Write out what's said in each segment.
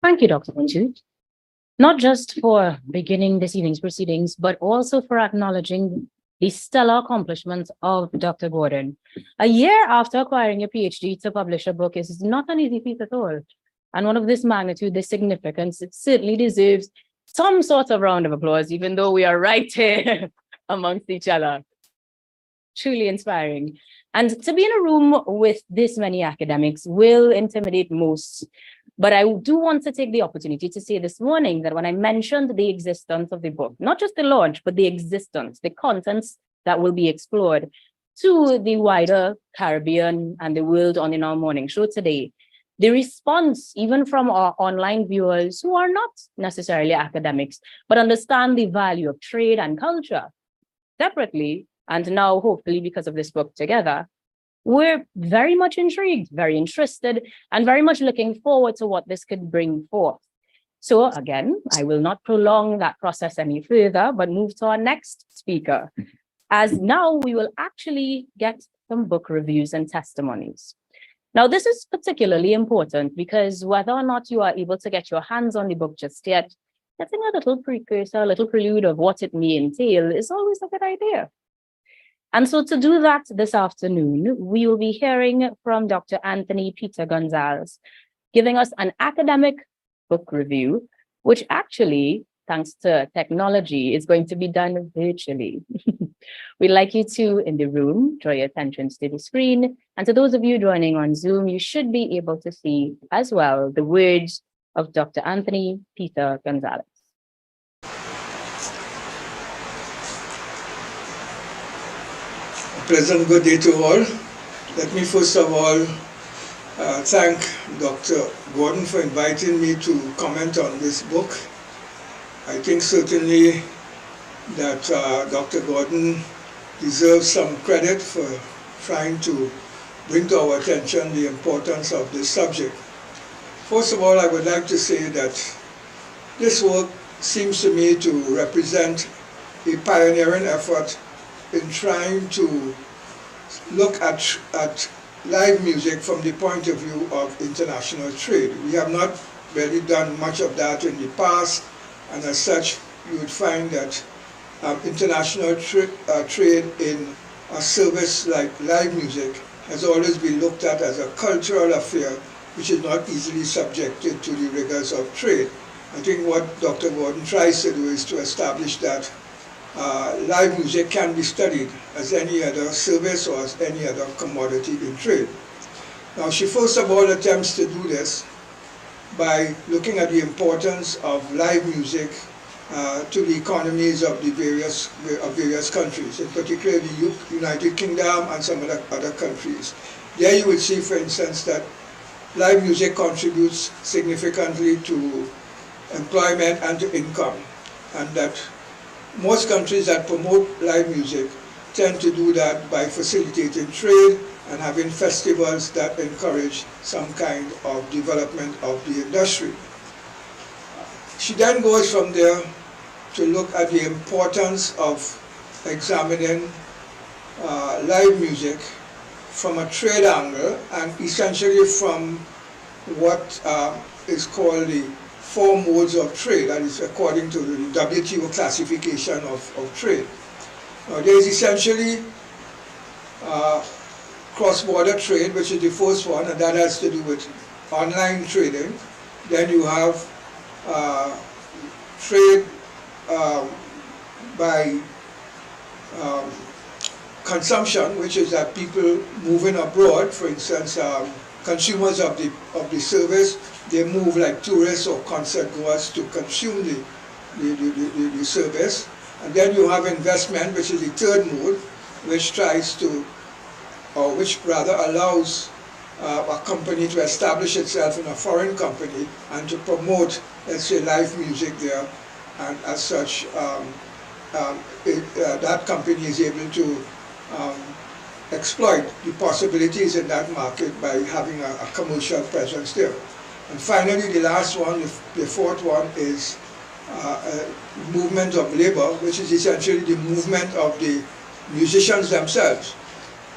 Thank you, Dr. Unju, not just for beginning this evening's proceedings, but also for acknowledging the stellar accomplishments of Dr. Gordon. A year after acquiring a PhD to publish a book is not an easy feat at all. And one of this magnitude, this significance, it certainly deserves some sort of round of applause, even though we are right here amongst each other. Truly inspiring. And to be in a room with this many academics will intimidate most. But I do want to take the opportunity to say this morning that when I mentioned the existence of the book, not just the launch, but the existence, the contents that will be explored to the wider Caribbean and the world on in our morning show today, the response, even from our online viewers who are not necessarily academics, but understand the value of trade and culture separately, and now hopefully because of this book together, we're very much intrigued, very interested, and very much looking forward to what this could bring forth. So again, I will not prolong that process any further, but move to our next speaker, as now we will actually get some book reviews and testimonies. Now, this is particularly important because whether or not you are able to get your hands on the book just yet, getting a little precursor, a little prelude of what it may entail is always a good idea. And so to do that this afternoon, we will be hearing from Dr. Anthony Peter Gonzales, giving us an academic book review, which actually, thanks to technology, is going to be done virtually. We'd like you to, in the room, draw your attention to the screen. And to those of you joining on Zoom, you should be able to see as well the words of Dr. Anthony Peter Gonzales. Pleasant good day to all. Let me first of all thank Dr. Gordon for inviting me to comment on this book. I think certainly that Dr. Gordon deserves some credit for trying to bring to our attention the importance of this subject. First of all, I would like to say that this work seems to me to represent a pioneering effort in trying to look at live music from the point of view of international trade. We have not really done much of that in the past, and as such, you would find that international trade in a service like live music has always been looked at as a cultural affair which is not easily subjected to the rigors of trade. I think what Dr. Gordon tries to do is to establish that live music can be studied as any other service or as any other commodity in trade. Now, she first of all attempts to do this by looking at the importance of live music to the economies of the various countries, in particular the United Kingdom and some other countries. There you would see, for instance, that live music contributes significantly to employment and to income, and that most countries that promote live music tend to do that by facilitating trade and having festivals that encourage some kind of development of the industry. She then goes from there to look at the importance of examining live music from a trade angle, and essentially from what is called the 4 modes of trade, that is according to the WTO classification of trade. Now, there is essentially cross-border trade, which is the first one, and that has to do with online trading. Then you have trade by consumption, which is that people moving abroad, for instance, consumers of the service, they move like tourists or concert goers to consume the service. And then you have investment, which is the third mode, which tries to, or which rather allows a company to establish itself in a foreign company and to promote, let's say, live music there. And as such, that company is able to exploit the possibilities in that market by having a commercial presence there. And finally, the last one, the fourth one, is movement of labor, which is essentially the movement of the musicians themselves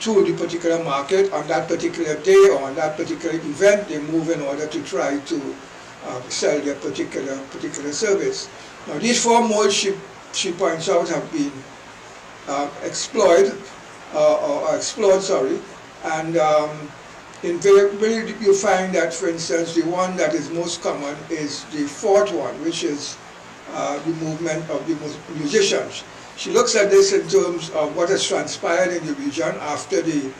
to the particular market on that particular day or on that particular event. They move in order to try to sell their particular service. Now these 4 modes she points out have been explored, and invariably you find that, for instance, the one that is most common is the 4th one, which is the movement of the musicians. She looks at this in terms of what has transpired in the region after the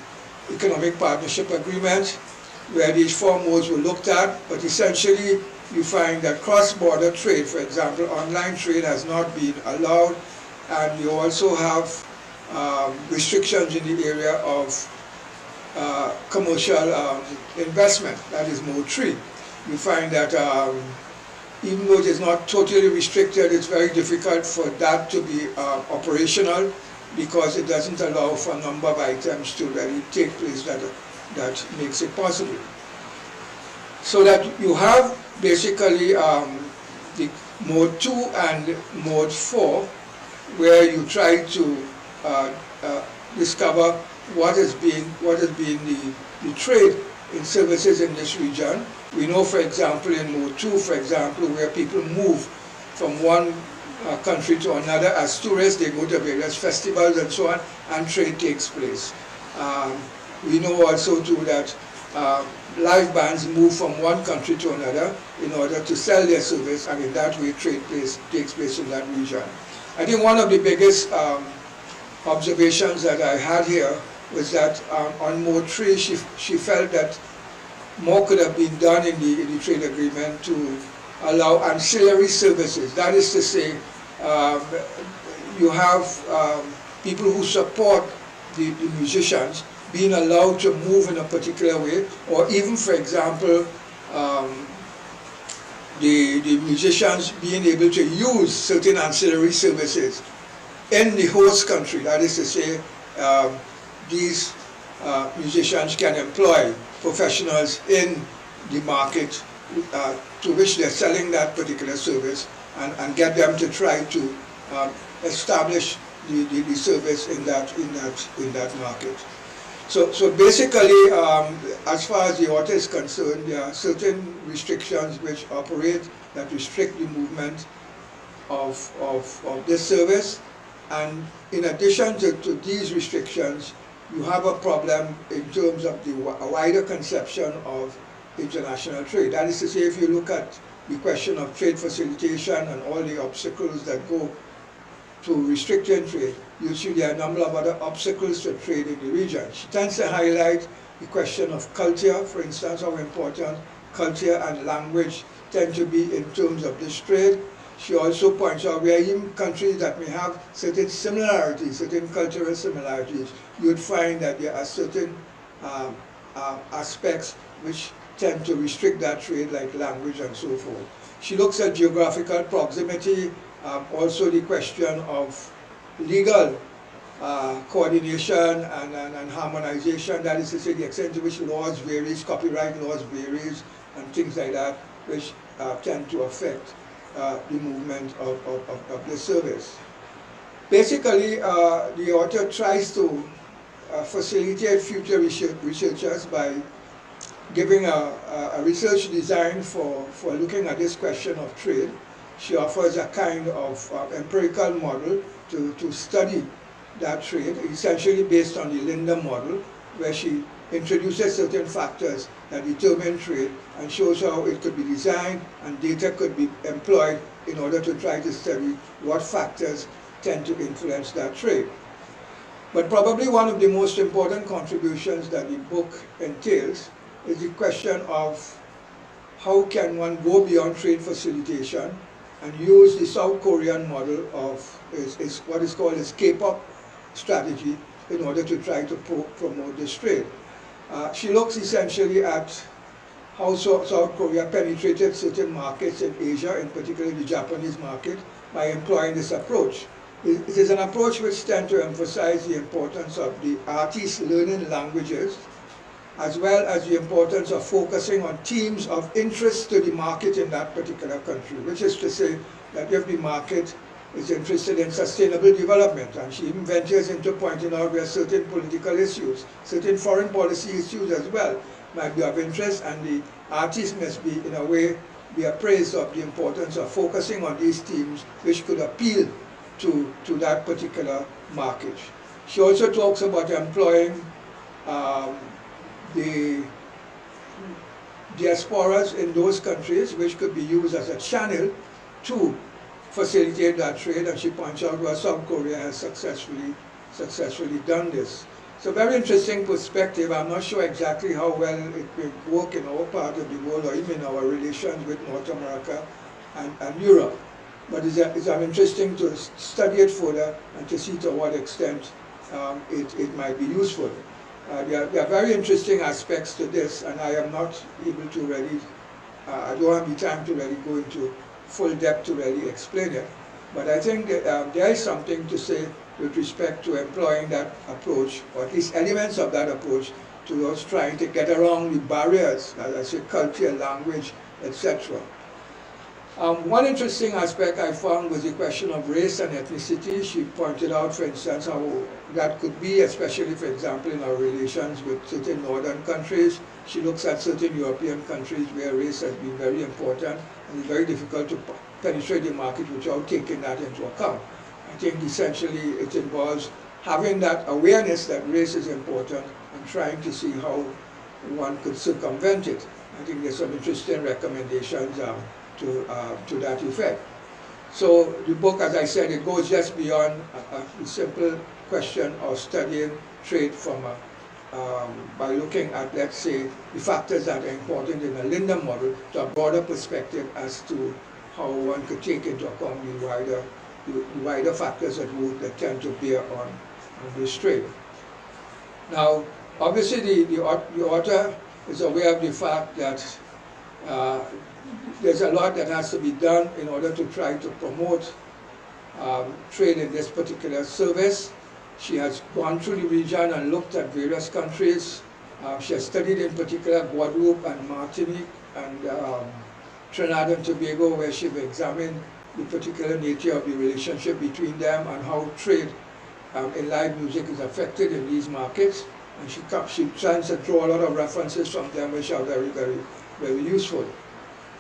Economic Partnership Agreement, where these 4 modes were looked at, but essentially you find that cross-border trade, for example, online trade has not been allowed, and you also have restrictions in the area of commercial investment, that is mode 3. You find that even though it is not totally restricted, it's very difficult for that to be operational, because it doesn't allow for a number of items to really take place that makes it possible. So that you have basically the mode 2 and mode 4, where you try to discover what has been the trade in services in this region. We know, for example, in mode 2, for example, where people move from one country to another as tourists, they go to various festivals and so on, and trade takes place. We know also too that live bands move from one country to another in order to sell their service, and in that way trade takes place in that region. I think one of the biggest observations that I had here was that on mode 3 she felt that more could have been done in the trade agreement to allow ancillary services. That is to say, you have people who support the musicians being allowed to move in a particular way, or even, for example, the musicians being able to use certain ancillary services in the host country. That is to say, these musicians can employ professionals in the market to which they're selling that particular service, and get them to try to establish the service in that market. So basically, as far as the author is concerned, there are certain restrictions which operate that restrict the movement of this service, and in addition to these restrictions, you have a problem in terms of the wider conception of international trade. That is to say, if you look at the question of trade facilitation and all the obstacles that go to restricting trade, you see there are a number of other obstacles to trade in the region. She tends to highlight the question of culture, for instance, how important culture and language tend to be in terms of this trade. She also points out where even countries that may have certain similarities, certain cultural similarities, you would find that there are certain aspects which tend to restrict that trade, like language and so forth. She looks at geographical proximity, also the question of legal coordination and harmonization, that is to say the extent to which laws varies, copyright laws varies, and things like that, which tend to affect the movement of the service. Basically, the author tries to facilitate future researchers by giving a research design for looking at this question of trade. She offers a kind of empirical model to study that trade, essentially based on the Linda model, where she introduces certain factors that determine trade and shows how it could be designed and data could be employed in order to try to study what factors tend to influence that trade. But probably one of the most important contributions that the book entails is the question of how can one go beyond trade facilitation and use the South Korean model of what is called a K-pop strategy in order to try to promote this trade. She looks essentially at how South Korea penetrated certain markets in Asia, in particular the Japanese market, by employing this approach. It is an approach which tends to emphasize the importance of the artists learning languages, as well as the importance of focusing on themes of interest to the market in that particular country, which is to say that if the market is interested in sustainable development, and she even ventures into pointing out where certain political issues, certain foreign policy issues as well might be of interest, and the artist must be in a way be appraised of the importance of focusing on these themes which could appeal to that particular market. She also talks about employing the diasporas in those countries, which could be used as a channel to facilitate that trade, and she points out where South Korea has successfully done this. It's a very interesting perspective. I'm not sure exactly how well it will work in our part of the world, or even our relations with North America and Europe. But it's interesting to study it further and to see to what extent it might be useful. There are very interesting aspects to this, and I am not able to really, I don't have the time to really go into full depth to really explain it. But I think that there is something to say with respect to employing that approach, or at least elements of that approach, towards trying to get around the barriers, as I say, culture, language, etc. One interesting aspect I found was the question of race and ethnicity. She pointed out, for instance, how that could be, especially, for example, in our relations with certain northern countries. She looks at certain European countries where race has been very important, and it's very difficult to penetrate the market without taking that into account. I think essentially it involves having that awareness that race is important and trying to see how one could circumvent it. I think there's some interesting recommendations to that effect. So the book, as I said, it goes just beyond a simple question of studying trade from by looking at, let's say, the factors that are important in a Linda model to a broader perspective as to how one could take into account the wider factors that tend to bear on this trade. Now, obviously, the author is aware of the fact that there's a lot that has to be done in order to try to promote trade in this particular service. She has gone through the region and looked at various countries. She has studied in particular Guadeloupe and Martinique and Trinidad and Tobago, where she examined the particular nature of the relationship between them and how trade in live music is affected in these markets. And she tries to draw a lot of references from them, which are very, very, very useful.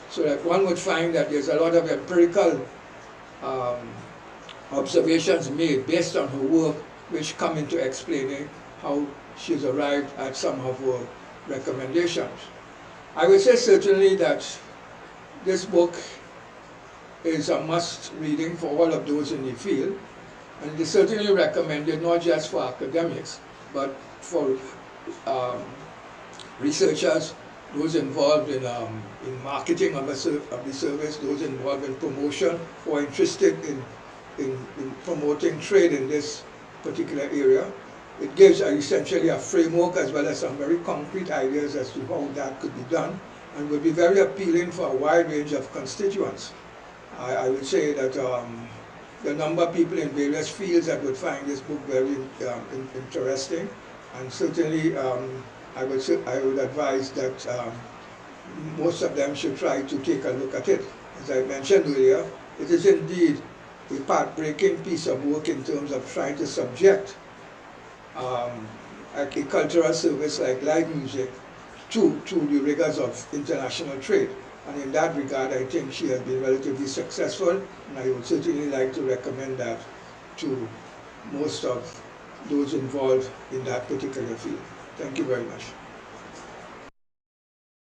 So that one would find that there's a lot of empirical observations made based on her work, which come into explaining how she's arrived at some of her recommendations. I would say certainly that this book is a must reading for all of those in the field, and it is certainly recommended not just for academics, but for researchers, those involved in marketing of the service, those involved in promotion, who are interested in promoting trade in this particular area. It gives essentially a framework as well as some very concrete ideas as to how that could be done, and will be very appealing for a wide range of constituents. I would say that the number of people in various fields that would find this book very interesting, and certainly I would advise that most of them should try to take a look at it. As I mentioned earlier, it is indeed a path-breaking piece of work in terms of trying to subject a cultural service like live music to the rigors of international trade. And in that regard, I think she has been relatively successful, and I would certainly like to recommend that to most of those involved in that particular field. Thank you very much.